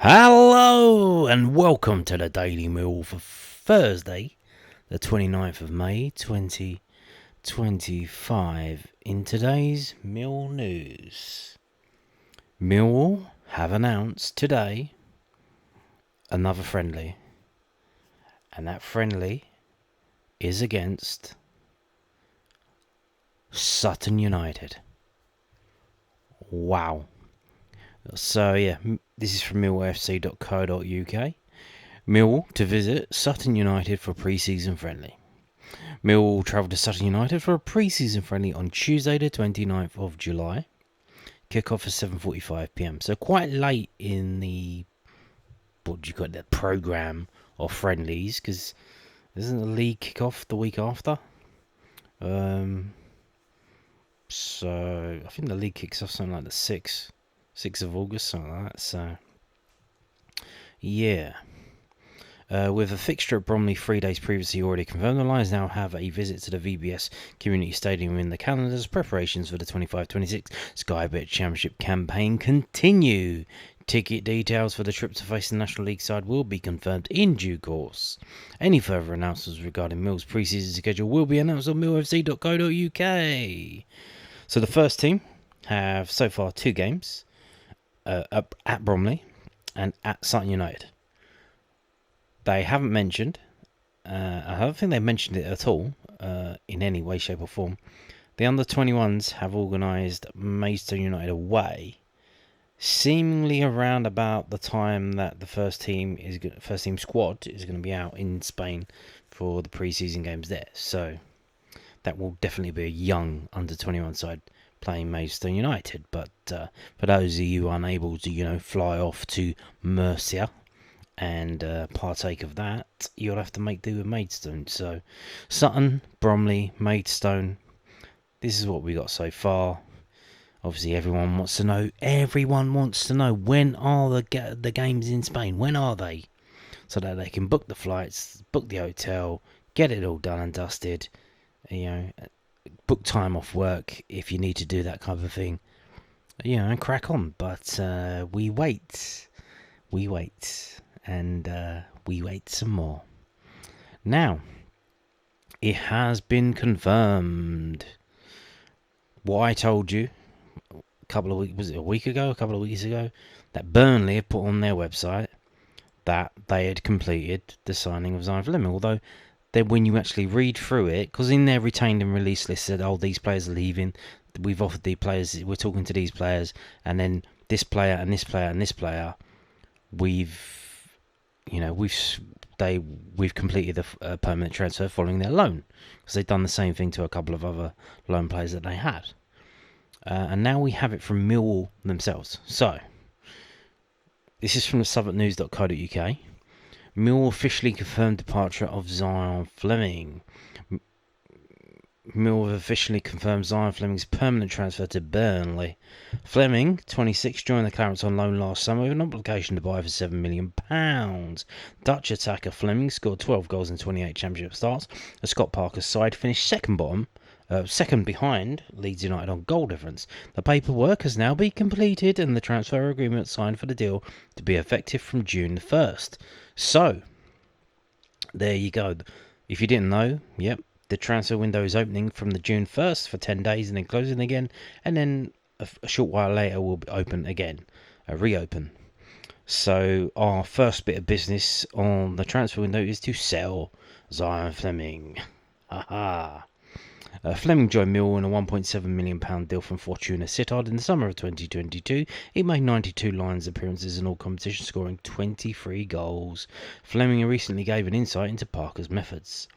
Hello and welcome to the Daily Millwall for Thursday, the 29th of May 2025. In today's Mill news, Millwall have announced today another friendly, and that friendly is against Sutton United. Wow. So yeah, this is from millwallfc.co.uk. Millwall to visit Sutton United for pre-season friendly. Millwall will travel to Sutton United for a pre-season friendly on Tuesday the 29th of July. Kick-off at 7:45pm. So quite late in the the programme of friendlies, because isn't the league kick-off the week after? So I think the league kicks off something like the 6th of August, something like that. So yeah. With a fixture at Bromley 3 days previously already confirmed, the Lions now have a visit to the VBS Community Stadium in the calendar as preparations for the 25-26 Sky Bet Championship campaign continue. Ticket details for the trip to face the National League side will be confirmed in due course. Any further announcements regarding Mill's pre-season schedule will be announced on millfc.co.uk. So the first team have so far 2 games up at Bromley and at Sutton United. They haven't mentioned, I don't think they mentioned it at all in any way, shape or form. The under-21s have organised Maidstone United away, seemingly around about the time that the first team squad is going to be out in Spain for the pre-season games there. So that will definitely be a young under-21 side playing Maidstone United. But for those of you unable to, fly off to Murcia and partake of that, you'll have to make do with Maidstone. So Sutton, Bromley, Maidstone, this is what we got so far. Obviously everyone wants to know when are the games in Spain, when are they, so that they can book the flights, book the hotel, get it all done and dusted, book time off work if you need to do that kind of thing, and crack on. But we wait, and we wait some more. Now, it has been confirmed. What I told you a couple of weeks ago, that Burnley had put on their website that they had completed the signing of Zian Flemming. Although, then when you actually read through it, because in their retained and release list said, these players are leaving, we've offered the players, we're talking to these players, and then this player and this player and this player, we've completed a permanent transfer following their loan, because they've done the same thing to a couple of other loan players that they had. And now we have it from Millwall themselves. So, this is from the southwarknews.co.uk. Millwall officially confirmed departure of Zian Flemming. Millwall officially confirmed Zian Flemming's permanent transfer to Burnley. Fleming, 26, joined the Clarets on loan last summer with an obligation to buy for £7 million. Dutch attacker Fleming scored 12 goals in 28 championship starts. The Scott Parker's side finished second behind Leeds United on goal difference. The paperwork has now been completed and the transfer agreement signed for the deal to be effective from June the 1st. So, there you go. If you didn't know, the transfer window is opening from the June 1st for 10 days and then closing again, and then a short while later will be open again, reopen. So our first bit of business on the transfer window is to sell Zian Flemming. Fleming joined Millwall in a £1.7 million deal from Fortuna Sittard in the summer of 2022. He made 92 Lions appearances in all competitions, scoring 23 goals. Fleming recently gave an insight into Parker's methods.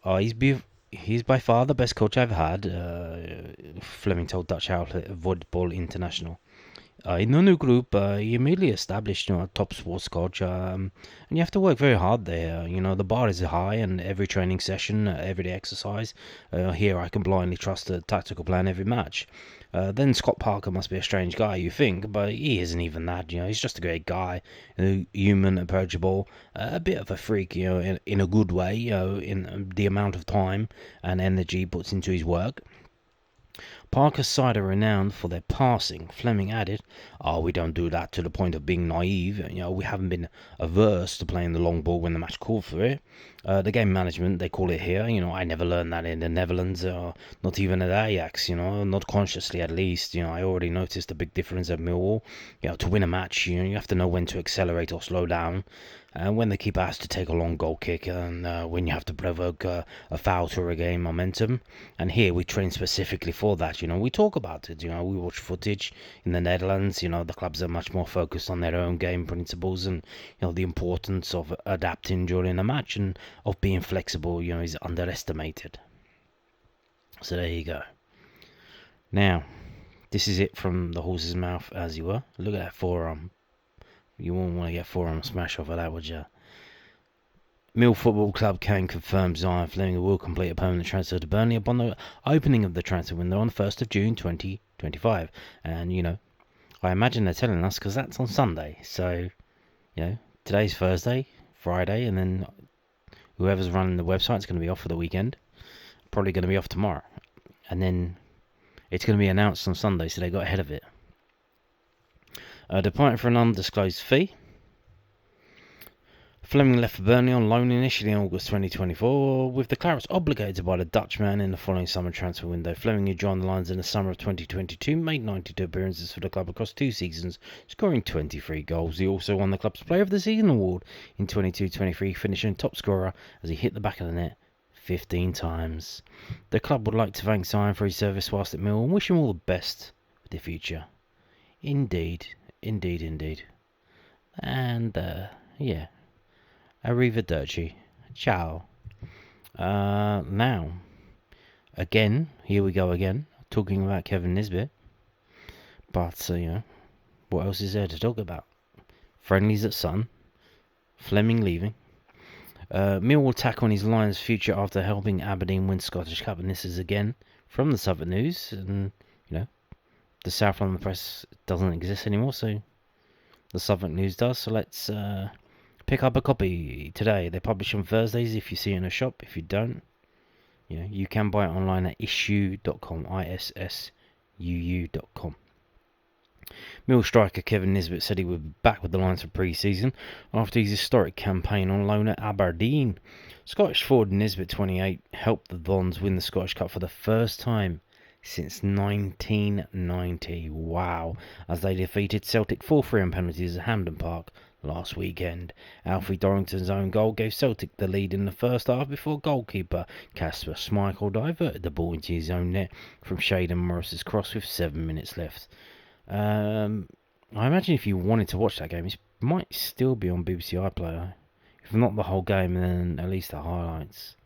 He's by far the best coach I've had, Fleming told Dutch outlet Voetbal International. In the new group, he immediately established a top sports coach, and you have to work very hard there. The bar is high, and every training session, every exercise, here I can blindly trust the tactical plan every match. Then Scott Parker must be a strange guy, you think, but he isn't even that. He's just a great guy, human, approachable, a bit of a freak, in a good way, in the amount of time and energy he puts into his work. Parker's side are renowned for their passing. Fleming added, we don't do that to the point of being naive. We haven't been averse to playing the long ball when the match called for it. The game management, they call it here. I never learned that in the Netherlands, not even at Ajax, not consciously at least. I already noticed a big difference at Millwall. To win a match, you have to know when to accelerate or slow down. And when the keeper has to take a long goal kick, and when you have to provoke a foul to regain momentum. And here we train specifically for that. We talk about it. We watch footage in the Netherlands. The clubs are much more focused on their own game principles, and the importance of adapting during a match and of being flexible. Is underestimated. So there you go. Now, this is it from the horse's mouth, as you were. Look at that forearm. You won't want to get forearm smash off of that, would you? Millwall Football Club can confirm Zian Flemmings will complete a permanent transfer to Burnley upon the opening of the transfer window on the 1st of June 2025. And, I imagine they're telling us because that's on Sunday. So, today's Thursday, Friday, and then whoever's running the website is going to be off for the weekend. Probably going to be off tomorrow. And then it's going to be announced on Sunday, so they got ahead of it. Departing for an undisclosed fee. Fleming left for Burnley on loan initially in August 2024, with the Clarets obligated to buy the Dutchman in the following summer transfer window. Fleming, who joined the Lions in the summer of 2022, made 92 appearances for the club across 2 seasons, scoring 23 goals. He also won the club's Player of the Season award in 22-23, finishing top scorer as he hit the back of the net 15 times. The club would like to thank Zian for his service whilst at Millwall and wish him all the best for the future. Indeed. And, arrivederci. Ciao. Now, again, here we go again, talking about Kevin Nisbet. But, what else is there to talk about? Friendlies at Sutton. Fleming leaving. Millwall tack on his Lions' future after helping Aberdeen win Scottish Cup. And this is again from the Southern News. And, the South London Press doesn't exist anymore, so the Southern News does. So let's pick up a copy today. They publish on Thursdays if you see it in a shop. If you don't, you can buy it online at issuu.com, issuu.com. Mill striker Kevin Nisbet said he would be back with the Lions for pre-season after his historic campaign on loan at Aberdeen. Scottish forward Nisbet, 28, helped the Dons win the Scottish Cup for the first time since 1990. Wow. As they defeated Celtic 4-3 on penalties at Hampden Park last weekend. Alfie Dorrington's own goal gave Celtic the lead in the first half before goalkeeper Kasper Schmeichel diverted the ball into his own net from Shaden Morris's cross with 7 minutes left. I imagine if you wanted to watch that game, it might still be on BBC iPlayer. If not the whole game, then at least the highlights.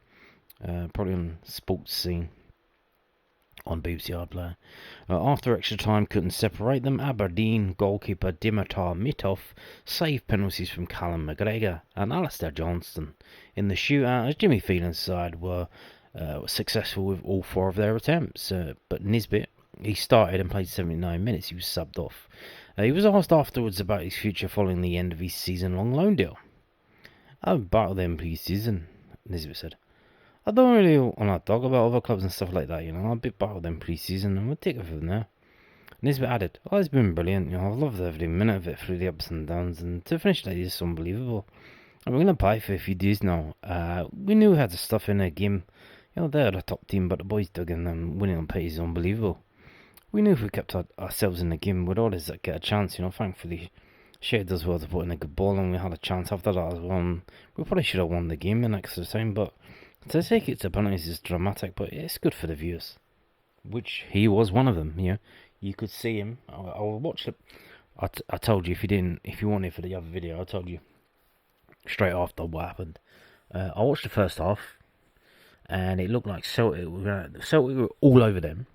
Probably on Sports Scene on BBC iPlayer. After extra time couldn't separate them, Aberdeen goalkeeper Dimitar Mitov saved penalties from Callum McGregor and Alistair Johnston in the shootout, as Jimmy Phelan's side were successful with all 4 of their attempts. But Nisbet, he started and played 79 minutes. He was subbed off. He was asked afterwards about his future following the end of his season-long loan deal. "I'm part of them pre-season," Nisbet said. "I don't really want to talk about other clubs and stuff like that, I'm a bit part of them pre-season and we'll take it from there." Nisbet added, "It's been brilliant, I've loved every minute of it through the ups and downs, and to finish like this is unbelievable. And we're going to pay for a few days now. We knew we had the stuff in a game. They're the top team, but the boys dug in and winning on pace is unbelievable. We knew if we kept ourselves in the game, we'd always get a chance, Thankfully, Shea does well to put in a good ball, and we had a chance after that as well. We probably should have won the game in extra time, but to take it to penalties is dramatic, but it's good for the viewers." Which he was one of them, You could see him. I'll watch it. I told you if you wanted for the other video, I told you straight after what happened. I watched the first half, and it looked like Celtic were all over them.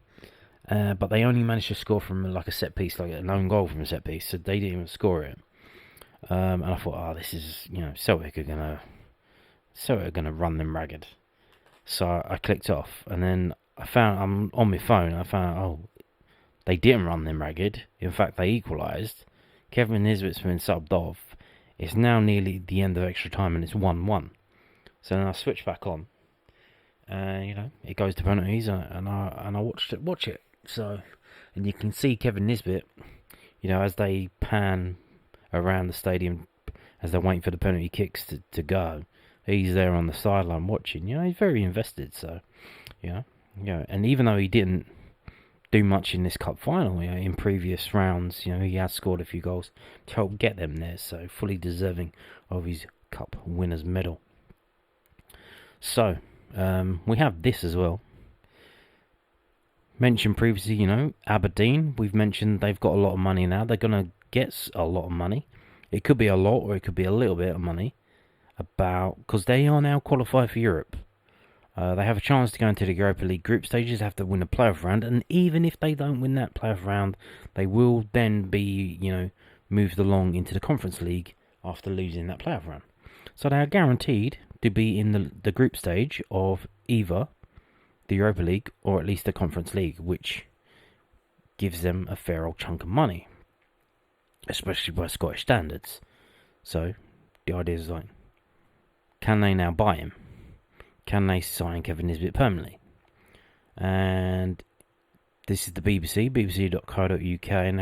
But they only managed to score from like a set piece, like a lone goal from a set piece, so they didn't even score it. And I thought, this is, Celtic are gonna run them ragged. So I clicked off, and then I'm on my phone. I found, they didn't run them ragged. In fact, they equalised. Kevin Nisbet's been subbed off. It's now nearly the end of extra time, and it's 1-1. So then I switch back on, and it goes to penalties, and I watch it. So, and you can see Kevin Nisbet, as they pan around the stadium, as they're waiting for the penalty kicks to go, he's there on the sideline watching. He's very invested. So, and even though he didn't do much in this cup final, in previous rounds, he has scored a few goals to help get them there. So, fully deserving of his cup winners medal. So, we have this as well. Mentioned previously, Aberdeen. We've mentioned they've got a lot of money now. They're going to get a lot of money. It could be a lot or it could be a little bit of money. Because they are now qualified for Europe. They have a chance to go into the Europa League group stages, have to win a playoff round. And even if they don't win that playoff round, they will then be, moved along into the Conference League after losing that playoff round. So they are guaranteed to be in the group stage of either the Europa League or at least the Conference League, which gives them a fair old chunk of money, especially by Scottish standards. So the idea is like, can they now buy him? Can they sign Kevin Nisbet permanently? And this is the BBC, bbc.co.uk, and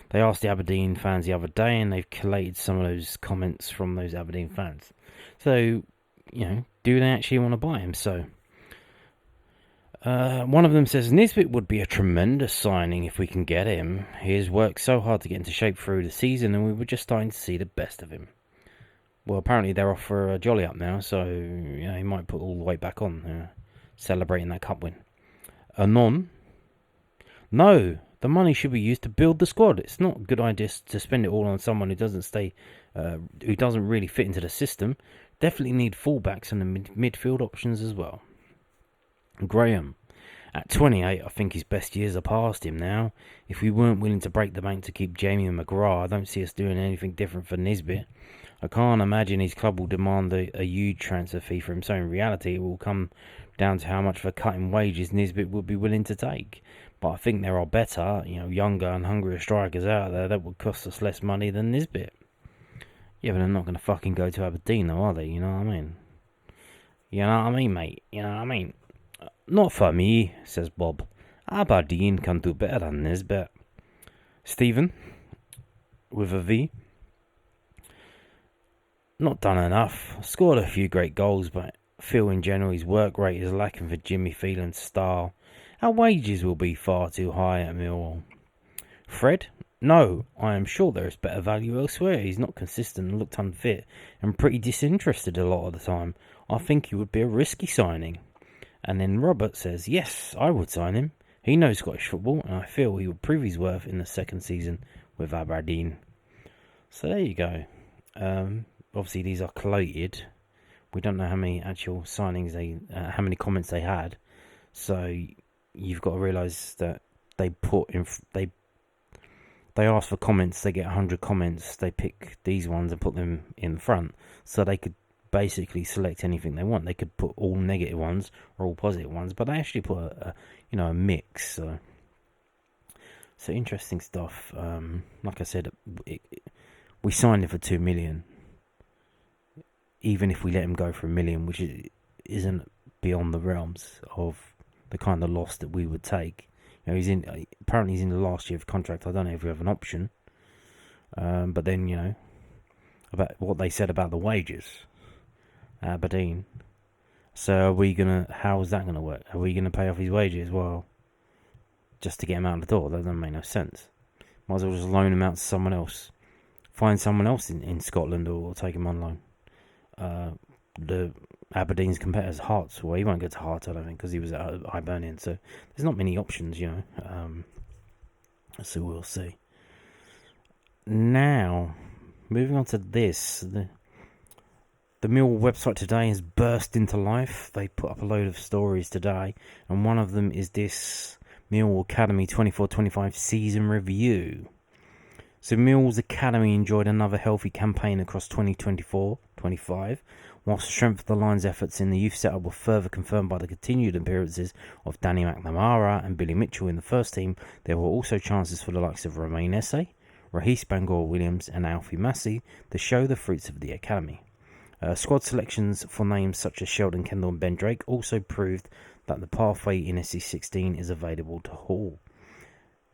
they asked the Aberdeen fans the other day, and they've collated some of those comments from those Aberdeen fans. So, do they actually want to buy him? So, one of them says, Nisbet would be a tremendous signing if we can get him. He has worked so hard to get into shape through the season, and we were just starting to see the best of him. Well, apparently they're off for a jolly up now, so he might put all the weight back on, celebrating that cup win. Anon, no, the money should be used to build the squad. It's not a good idea to spend it all on someone who who doesn't really fit into the system. Definitely need fullbacks and the midfield options as well. Graham, at 28, I think his best years are past him now. If we weren't willing to break the bank to keep Jamie and McGrath, I don't see us doing anything different for Nisbet. I can't imagine his club will demand a huge transfer fee for him, so in reality it will come down to how much of a cut in wages Nisbet would be willing to take. But I think there are better, younger and hungrier strikers out there that would cost us less money than Nisbet. Yeah, but they're not going to fucking go to Aberdeen though, are they? You know what I mean? You know what I mean, mate? You know what I mean? Not for me, says Bob. Aberdeen can do better than Nisbet. Stephen, with a V. Not done enough. Scored a few great goals, but I feel in general his work rate is lacking for Jimmy Phelan's style. Our wages will be far too high at Millwall. Fred? No, I am sure there is better value elsewhere. He's not consistent and looked unfit and pretty disinterested a lot of the time. I think he would be a risky signing. And then Robert says, yes, I would sign him. He knows Scottish football, and I feel he would prove his worth in the second season with Aberdeen. So there you go. Obviously, these are collated. We don't know how many actual signings how many comments they had. So you've got to realise that they ask for comments. They get 100 comments. They pick these ones and put them in front, so they could basically select anything they want. They could put all negative ones or all positive ones, but they actually put a mix. So interesting stuff. Like I said, we signed him for 2 million. Even if we let him go for 1 million, which isn't beyond the realms of the kind of loss that we would take. Apparently he's in the last year of contract. I don't know if we have an option. But then, about what they said about the wages. Aberdeen. So how is that gonna work? Are we gonna pay off his wages? Well, just to get him out the door? That doesn't make no sense. Might as well just loan him out to someone else. Find someone else in Scotland or take him on loan. The Aberdeen's competitors, Hearts. Well, he won't go to Hearts, I don't think, because he was at Hibernian. So there's not many options, so we'll see. Now, moving on to this. The Millwall website today has burst into life. They put up a load of stories today, and one of them is this Millwall Academy 24-25 season review. So Millwall's Academy enjoyed another healthy campaign across 2024-25, whilst the strength of the line's efforts in the youth setup were further confirmed by the continued appearances of Danny McNamara and Billy Mitchell in the first team. There were also chances for the likes of Romain Esse, Rahis Bangor-Williams and Alfie Massey to show the fruits of the Academy. Squad selections for names such as Sheldon Kendall and Ben Drake also proved that the pathway in SC16 is available to all.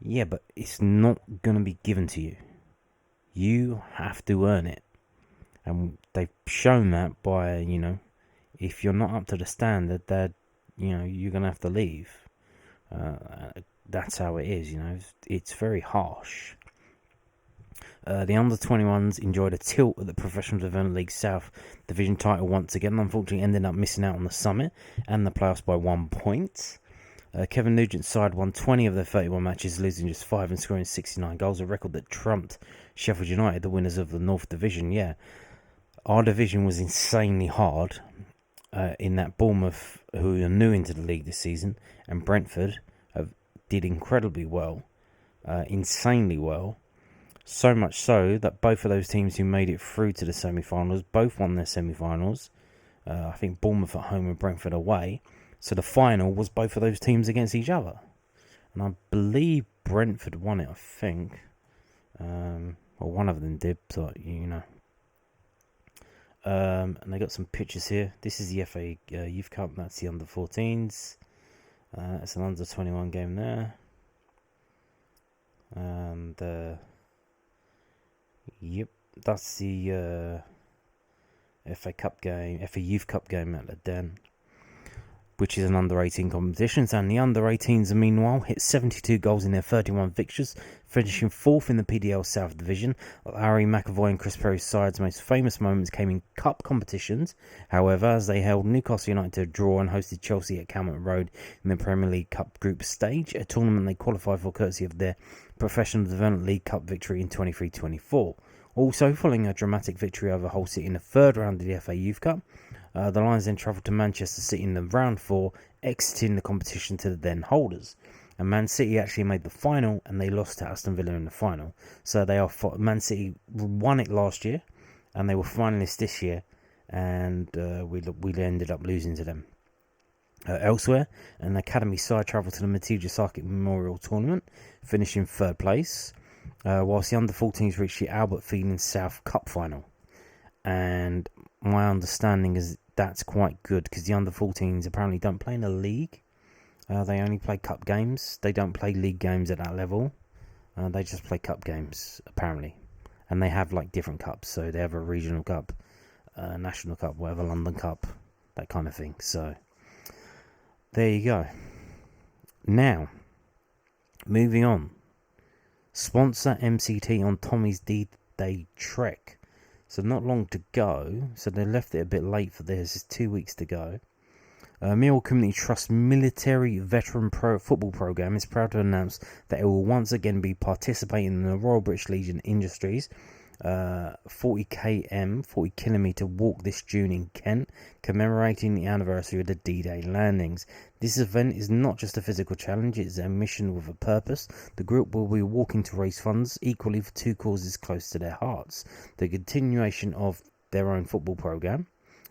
Yeah, but it's not going to be given to you. You have to earn it. And they've shown that by, if you're not up to the standard, that, you're going to have to leave. That's how it is, It's very harsh. The under-21s enjoyed a tilt at the Professional Development League South Division title once again. Unfortunately, ended up missing out on the summit and the playoffs by 1 point. Kevin Nugent's side won 20 of their 31 matches, losing just 5 and scoring 69 goals, a record that trumped Sheffield United, the winners of the North Division. Yeah, our division was insanely hard in that Bournemouth, who are new into the league this season, and Brentford did incredibly well, insanely well. So much so that both of those teams who made it through to the semi-finals both won their semi-finals. I think Bournemouth at home and Brentford away. So the final was both of those teams against each other. And I believe Brentford won it, I think. Well, one of them did, so and they got some pictures here. This is the FA Youth Cup. That's the under-14s. It's an under-21 game there. And... yep, that's the FA Cup game, FA Youth Cup game at the Den, which is an under-18 competition. And the under-18s, meanwhile, hit 72 goals in their 31 fixtures, finishing 4th in the PDL South Division. Larry McAvoy and Chris Perry's side's most famous moments came in cup competitions, however, as they held Newcastle United to a draw and hosted Chelsea at Calmont Road in the Premier League Cup group stage, a tournament they qualified for courtesy of their Professional Development League Cup victory in 23-24. Also, following a dramatic victory over Hull City in the third round of the FA Youth Cup, the Lions then travelled to Manchester City in the round 4, exiting the competition to the then holders. And Man City actually made the final, and they lost to Aston Villa in the final. So Man City won it last year, and they were finalists this year, and we ended up losing to them. Elsewhere, an academy side travelled to the Matija Sarkic Memorial Tournament, finishing 3rd place, whilst the under-14s reached the Albert Feeling South Cup final. And my understanding is that's quite good, because the under-14s apparently don't play in a league. They only play cup games. They don't play league games at that level. They just play cup games, apparently. And they have different cups. So they have a regional cup, national cup, whatever, London Cup, that kind of thing. So there you go. Now, moving on. Sponsor MCT on Tommy's D-Day Trek. So not long to go. So they left it a bit late for this. It's 2 weeks to go. Millwall Community Trust Military Veteran Football Programme is proud to announce that it will once again be participating in the Royal British Legion Industries 40 kilometre walk this June in Kent, commemorating the anniversary of the D-Day landings. This event is not just a physical challenge, it is a mission with a purpose. The group will be walking to raise funds equally for 2 causes close to their hearts: the continuation of their own football programme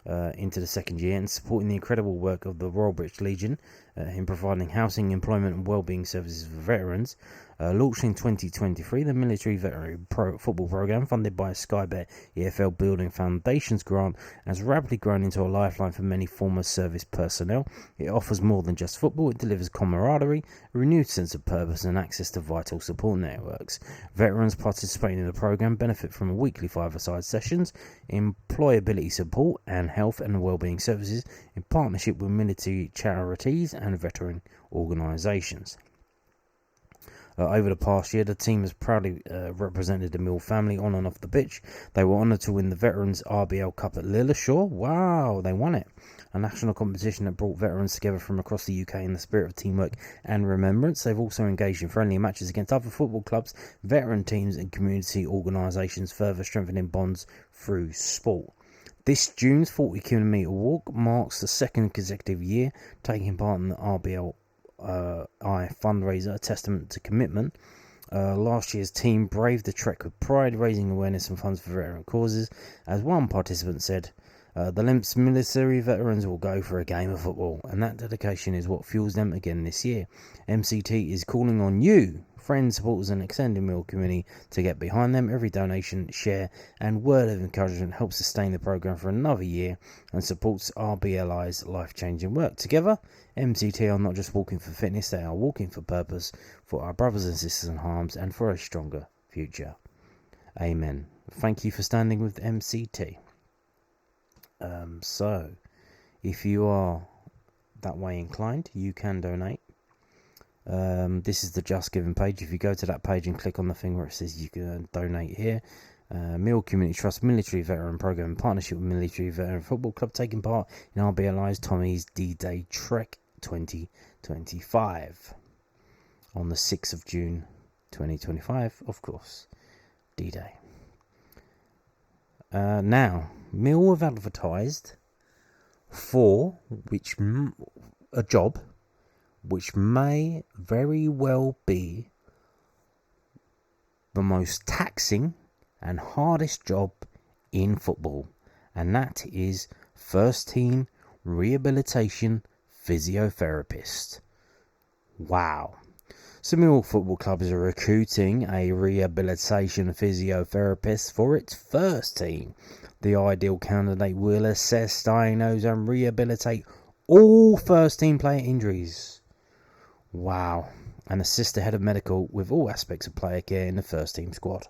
into the 2nd year, and supporting the incredible work of the Royal British Legion in providing housing, employment and wellbeing services for veterans. Launched in 2023, the Military Veteran Football Programme, funded by a Skybet EFL Building Foundations grant, has rapidly grown into a lifeline for many former service personnel. It offers more than just football. It delivers camaraderie, a renewed sense of purpose and access to vital support networks. Veterans participating in the programme benefit from weekly 5-a-side sessions, employability support and health and wellbeing services in partnership with military charities and veteran organisations. Over the past year, the team has proudly represented the Mill family on and off the pitch. They were honoured to win the Veterans RBL Cup at Lilleshall. Wow, they won it. A national competition that brought veterans together from across the UK in the spirit of teamwork and remembrance. They've also engaged in friendly matches against other football clubs, veteran teams and community organisations, further strengthening bonds through sport. This June's 40 kilometre walk marks the 2nd consecutive year taking part in the RBL fundraiser, a testament to commitment. Last year's team braved the trek with pride, raising awareness and funds for veteran causes. As one participant said, The Limps military veterans will go for a game of football, and that dedication is what fuels them again this year. MCT is calling on you, friends, supporters, and extended Millwall community to get behind them. Every donation, share, and word of encouragement helps sustain the programme for another year and supports RBLI's life-changing work. Together, MCT are not just walking for fitness, they are walking for purpose, for our brothers and sisters in harms, and for a stronger future. Amen. Thank you for standing with MCT. So, if you are that way inclined, you can donate. This is the Just Giving page. If you go to that page and click on the thing where it says you can donate here, Millwall Community Trust Military Veteran Programme in partnership with Military Veteran Football Club, taking part in RBLI's Tommy's D-Day Trek 2025 on the 6th of June 2025, of course, D-Day. Now, Mill have advertised for a job which may very well be the most taxing and hardest job in football, and that is first team rehabilitation physiotherapist. Wow. So Millwall Football Club is recruiting a rehabilitation physiotherapist for its first team. The ideal candidate will assess, diagnose and rehabilitate all first team player injuries. Wow. And assist the head of medical with all aspects of player care in the first team squad.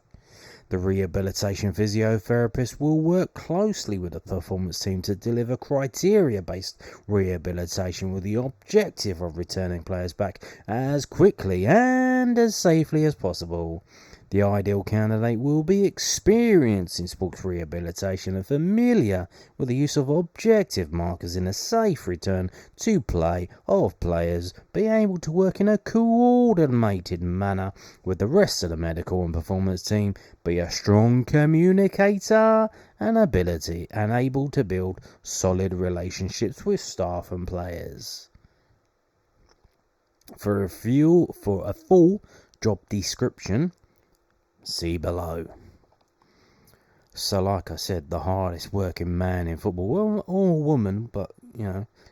The rehabilitation physiotherapist will work closely with the performance team to deliver criteria-based rehabilitation with the objective of returning players back as quickly and as safely as possible. The ideal candidate will be experienced in sports rehabilitation and familiar with the use of objective markers in a safe return to play of players, be able to work in a coordinated manner with the rest of the medical and performance team, be a strong communicator and able to build solid relationships with staff and players. For a full job description, see below. So like I said, the hardest working man in football, well, or woman, but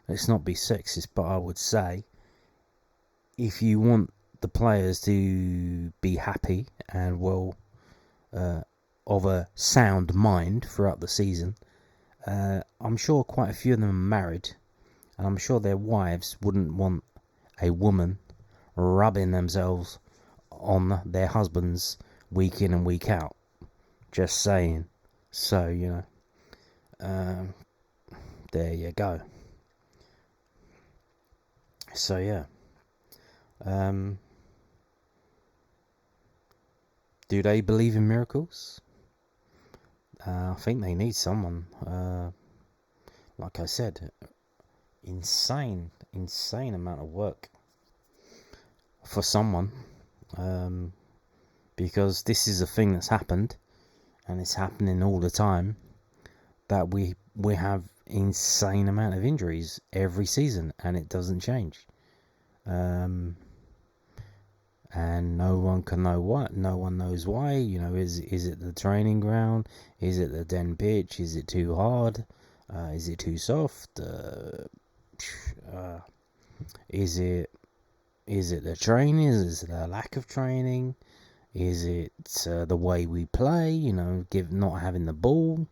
let's not be sexist, but I would say if you want the players to be happy and of a sound mind throughout the season, I'm sure quite a few of them are married, and I'm sure their wives wouldn't want a woman rubbing themselves on their husbands week in and week out. Just saying. So, there you go. So, yeah. Do they believe in miracles? I think they need someone. Like I said, insane amount of work for someone. Because this is a thing that's happened, and it's happening all the time, that we have insane amount of injuries every season, and it doesn't change. And no one can know why. No one knows why. Is it the training ground? Is it the den pitch? Is it too hard? Is it too soft? Is it the training? Is it the lack of training? Is it the way we play? Not having the ball,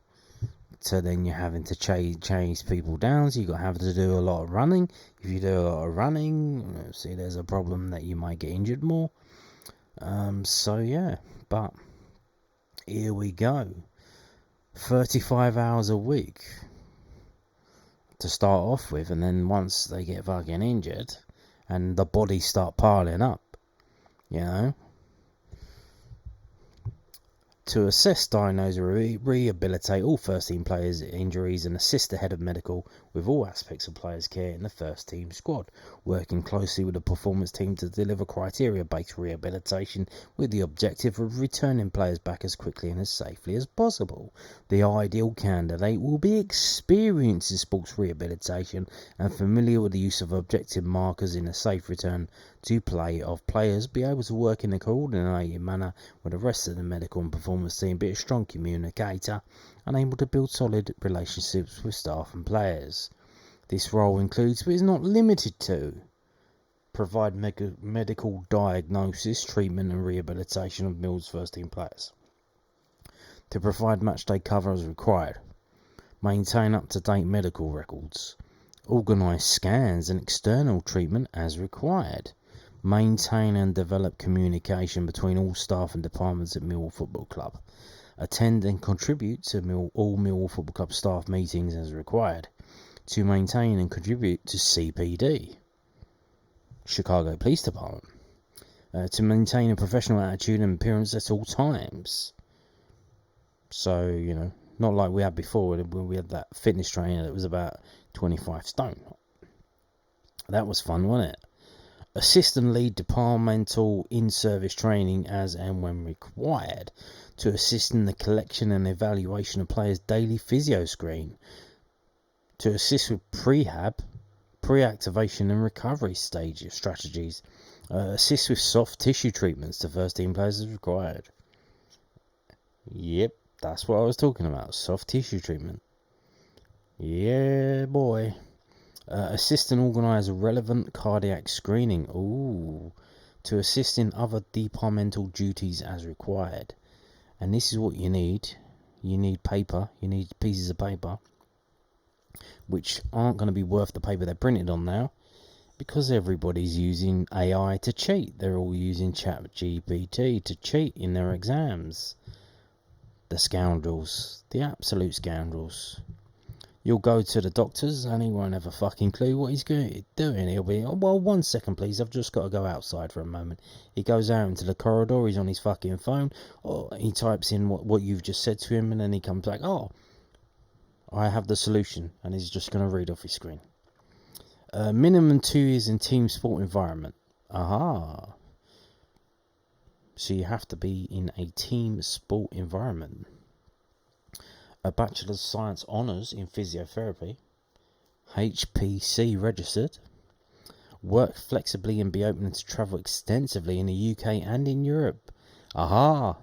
so then you're having to chase people down. So you have to do a lot of running. If you do a lot of running, see, there's a problem that you might get injured more. So yeah, but here we go. 35 hours a week to start off with, and then once they get fucking injured, and the bodies start piling up, to assess, diagnose, rehabilitate all first team players' injuries and assist the head of medical with all aspects of players' care in the first team squad, working closely with the performance team to deliver criteria-based rehabilitation with the objective of returning players back as quickly and as safely as possible. The ideal candidate will be experienced in sports rehabilitation and familiar with the use of objective markers in a safe return to play of players, be able to work in a coordinated manner with the rest of the medical and performance performance team, be a strong communicator and able to build solid relationships with staff and players. This role includes, but is not limited to, provide medical diagnosis, treatment and rehabilitation of Mill's first team players, to provide matchday cover as required, maintain up-to-date medical records, organise scans and external treatment as required, maintain and develop communication between all staff and departments at Millwall Football Club, attend and contribute to all Millwall Football Club staff meetings as required, to maintain and contribute to CPD, Chicago Police Department, to maintain a professional attitude and appearance at all times. So, not like we had before when we had that fitness trainer that was about 25 stone. That was fun, wasn't it? Assist and lead departmental in-service training as and when required, to assist in the collection and evaluation of players' daily physio screen, to assist with prehab, pre-activation and recovery stage strategies, assist with soft tissue treatments to first team players as required. Yep, that's what I was talking about, soft tissue treatment. Yeah, boy. Assist and organise relevant cardiac screening. Ooh. To assist in other departmental duties as required. And this is what you need. You need paper. You need pieces of paper, which aren't going to be worth the paper they're printed on now, because everybody's using AI to cheat. They're all using ChatGPT to cheat in their exams. The scoundrels. The absolute scoundrels. You'll go to the doctors and he won't have a fucking clue what he's doing. He'll be, oh, well, 1 second please, I've just got to go outside for a moment. He goes out into the corridor, he's on his fucking phone, or he types in what you've just said to him, and then he comes back, oh, I have the solution, and he's just going to read off his screen. Minimum 2 years in team sport environment. Aha. So you have to be in a team sport environment. A Bachelor's Science Honours in Physiotherapy, HPC registered, work flexibly and be open to travel extensively in the UK and in Europe. Aha!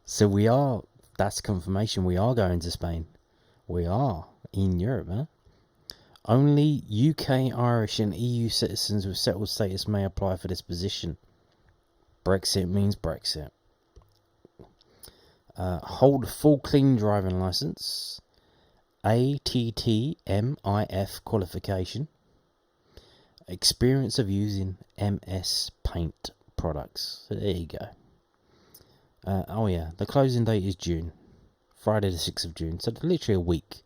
So that's confirmation, we are going to Spain. We are in Europe, huh? Only UK, Irish and EU citizens with settled status may apply for this position. Brexit means Brexit. Hold full clean driving licence, ATTMIF qualification, experience of using MS Paint products. So there you go. The closing date is June, Friday the 6th of June, so literally a week.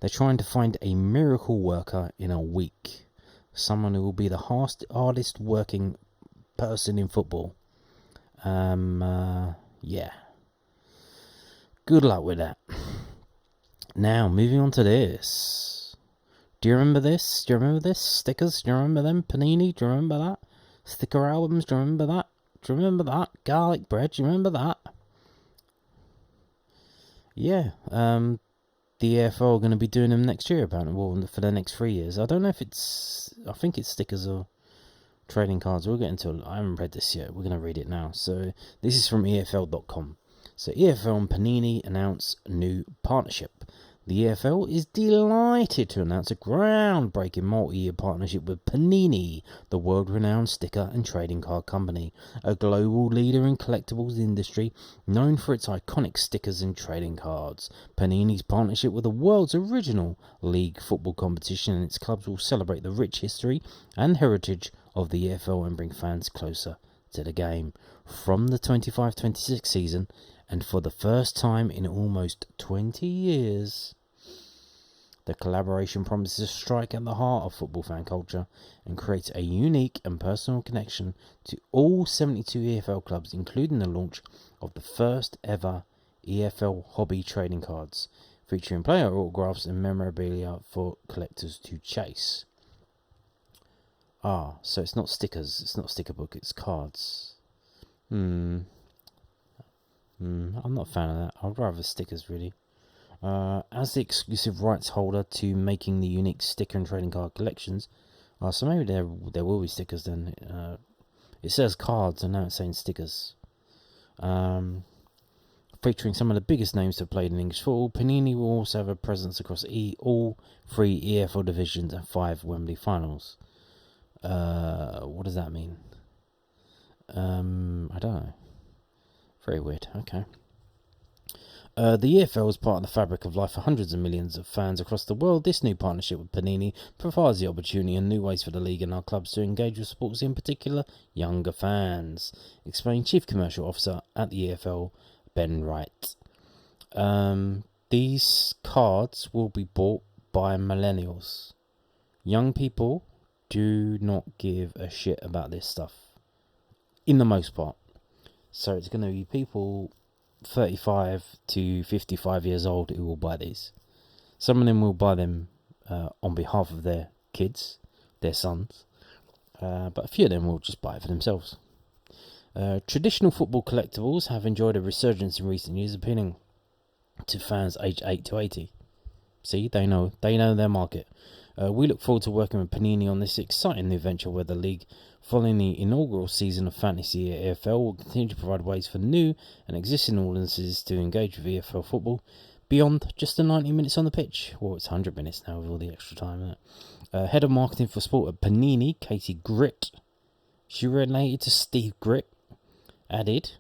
They're trying to find a miracle worker in a week, someone who will be the hardest working person in football. Yeah. Good luck with that. Now, moving on to this. Do you remember this? Stickers? Do you remember them? Panini? Do you remember that? Sticker albums? Do you remember that? Garlic bread? Do you remember that? Yeah. The EFL are going to be doing them next year, apparently. Well, for the next 3 years. I don't know if I think it's stickers or trading cards. We'll get into it. I haven't read this yet. We're going to read it now. So, this is from EFL.com. So EFL and Panini announce a new partnership. The EFL is delighted to announce a groundbreaking multi-year partnership with Panini, the world-renowned sticker and trading card company, a global leader in collectibles industry known for its iconic stickers and trading cards. Panini's partnership with the world's original league football competition and its clubs will celebrate the rich history and heritage of the EFL and bring fans closer to the game. From the 25-26 season, and for the first time in almost 20 years, the collaboration promises to strike at the heart of football fan culture and create a unique and personal connection to all 72 EFL clubs, including the launch of the first ever EFL hobby trading cards, featuring player autographs and memorabilia for collectors to chase. So it's not stickers, it's not a sticker book, it's cards. I'm not a fan of that. I'd rather stickers, really. As the exclusive rights holder to making the unique sticker and trading card collections, so maybe there will be stickers then. It says cards and now it's saying stickers. featuring some of the biggest names to have played in English football. Panini will also have a presence across all 3 EFL divisions and 5 Wembley finals. What does that mean? I don't know. Very weird. Okay. The EFL is part of the fabric of life for hundreds of millions of fans across the world. This new partnership with Panini provides the opportunity and new ways for the league and our clubs to engage with supporters, in particular younger fans, explained Chief Commercial Officer at the EFL, Ben Wright. These cards will be bought by millennials. Young people do not give a shit about this stuff, in the most part. So it's going to be people 35 to 55 years old who will buy these. Some of them will buy them on behalf of their kids, their sons, but a few of them will just buy it for themselves. Traditional football collectibles have enjoyed a resurgence in recent years, appealing to fans aged 8 to 80. See, they know their market. We look forward to working with Panini on this exciting new venture where the league, following the inaugural season of Fantasy EFL, will continue to provide ways for new and existing audiences to engage with EFL football beyond just the 90 minutes on the pitch. Well, it's 100 minutes now with all the extra time, isn't it? Head of Marketing for Sport at Panini, Katie Gritt, she related to Steve Gritt, added,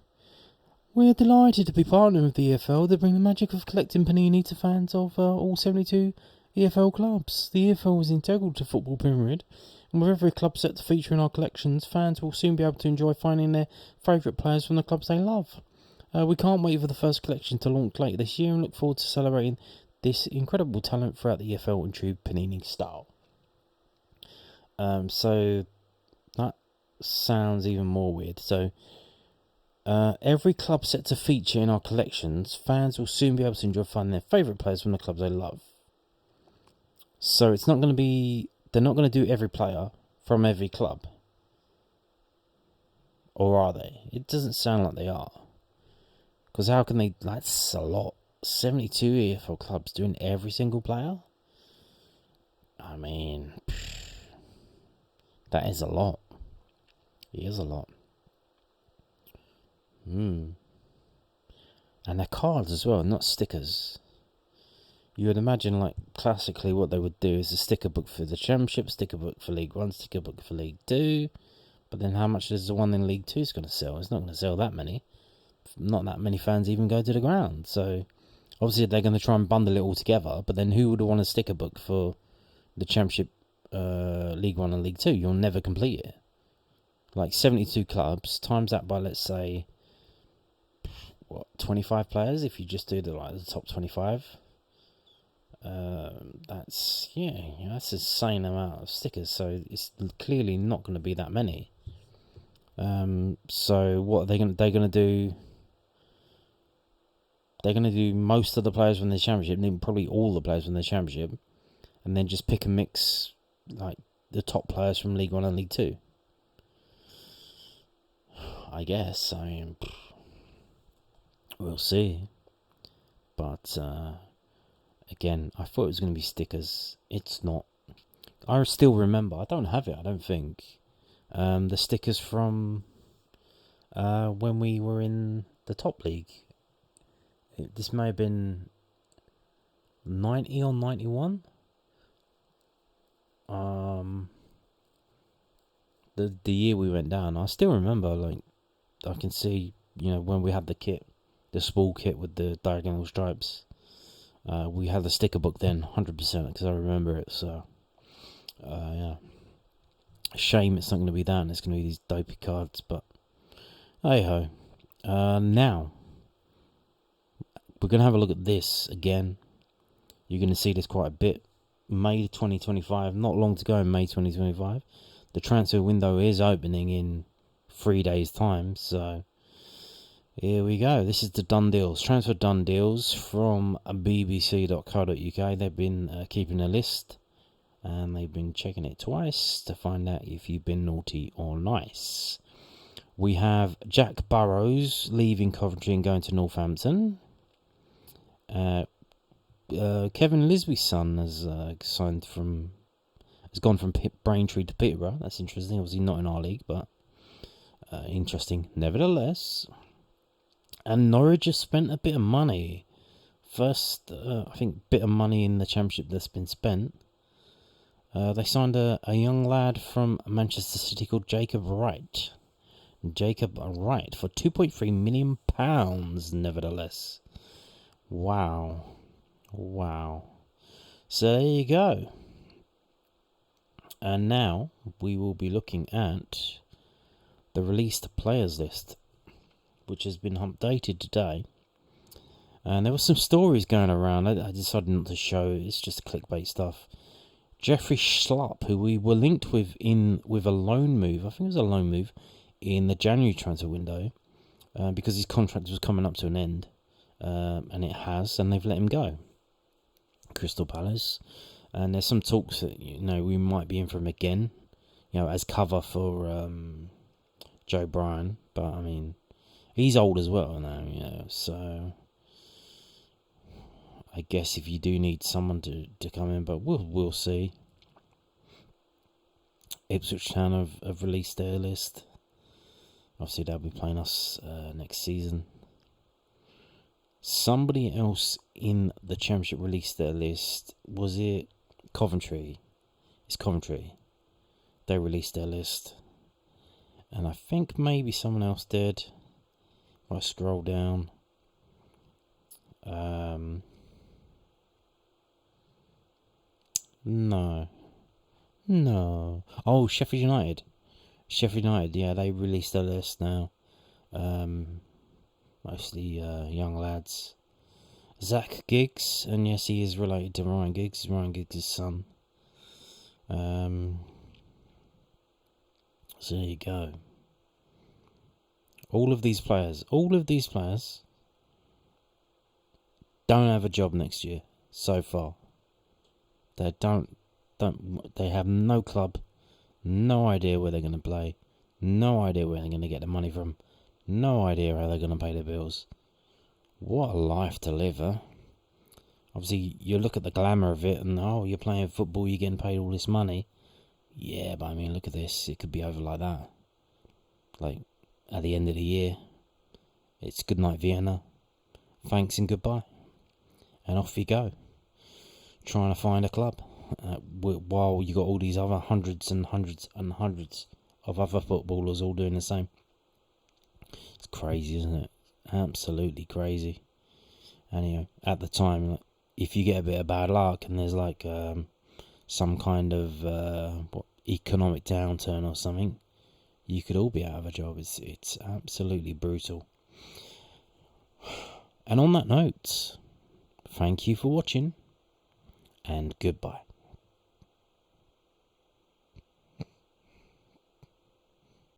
"We're delighted to be partnering with the EFL to bring the magic of collecting Panini to fans of all 72 EFL clubs. The EFL is integral to football pyramid, and with every club set to feature in our collections, fans will soon be able to enjoy finding their favourite players from the clubs they love. We can't wait for the first collection to launch later this year and look forward to celebrating this incredible talent throughout the EFL in true Panini style." So that sounds even more weird. So every club set to feature in our collections, fans will soon be able to enjoy finding their favourite players from the clubs they love. So it's not going to be, they're not going to do every player from every club. Or are they? It doesn't sound like they are. Because how can they, that's a lot. 72 EFL clubs doing every single player? I mean, that is a lot. It is a lot. And they're cards as well, not stickers. You would imagine, like, classically what they would do is a sticker book for the Championship, sticker book for League 1, sticker book for League 2. But then how much is the one in League 2 is going to sell? It's not going to sell that many. Not that many fans even go to the ground. So, obviously they're going to try and bundle it all together. But then who would want a sticker book for the Championship, League 1 and League 2? You'll never complete it. Like, 72 clubs, times that by, let's say, 25 players, if you just do the top 25. That's that's an insane amount of stickers, so it's clearly not going to be that many. So what are they're going to do? They're going to do most of the players from the Championship, probably all the players from the Championship, and then just pick and mix like the top players from League 1 and League 2. I guess. I mean, we'll see. But again, I thought it was going to be stickers. It's not. I still remember. I don't have it, I don't think. The stickers from when we were in the top league. This may have been 90 or 91. The year we went down. I still remember, like, I can see, when we had the kit, the small kit with the diagonal stripes. We had the sticker book then, 100%, because I remember it. So, yeah. Shame it's not going to be that, and it's going to be these dopey cards, but hey ho. Now, we're going to have a look at this again. You're going to see this quite a bit. May 2025, not long to go in May 2025. The transfer window is opening in 3 days' time, so here we go. This is the done deals. Transfer done deals from bbc.co.uk. They've been keeping a list, and they've been checking it twice to find out if you've been naughty or nice. We have Jack Burrows leaving Coventry and going to Northampton. Kevin Lisby's son has gone from Braintree to Peterborough. That's interesting. Obviously not in our league, but interesting nevertheless. And Norwich have spent a bit of money. First, I think, bit of money in the Championship that's been spent. They signed a young lad from Manchester City called Jacob Wright. Jacob Wright for £2.3 million, nevertheless. Wow. So there you go. And now we will be looking at the released players list, which has been updated today. And there were some stories going around. I decided not to show. It's just clickbait stuff. Jeffrey Schlupp, who we were linked with with a loan move. I think it was a loan move in the January transfer window, because his contract was coming up to an end, and it has, and they've let him go. Crystal Palace, and there's some talks that we might be in for him again, as cover for Joe Bryan. But I mean, he's old as well now, so I guess if you do need someone to come in, but we'll see. Ipswich Town have released their list. Obviously, they'll be playing us next season. Somebody else in the Championship released their list. Was it Coventry? It's Coventry. They released their list. And I think maybe someone else did. If I scroll down. No. Oh, Sheffield United. Yeah, they released their list now. Mostly young lads. Zach Giggs, and yes, he is related to Ryan Giggs. Ryan Giggs' son. So there you go. All of these players don't have a job next year so far. They they have no club, no idea where they're going to play, no idea where they're going to get the money from, no idea how they're going to pay their bills. What a life to live, huh? Obviously, you look at the glamour of it and, you're playing football, you're getting paid all this money. Yeah, but I mean, look at this. It could be over like that. Like, at the end of the year, it's good night, Vienna. Thanks and goodbye. And off you go. Trying to find a club. While you got all these other hundreds and hundreds and hundreds of other footballers all doing the same. It's crazy, isn't it? Absolutely crazy. Anyway, at the time, if you get a bit of bad luck and there's like some kind of economic downturn or something, you could all be out of a job. It's absolutely brutal. And on that note, thank you for watching, and goodbye.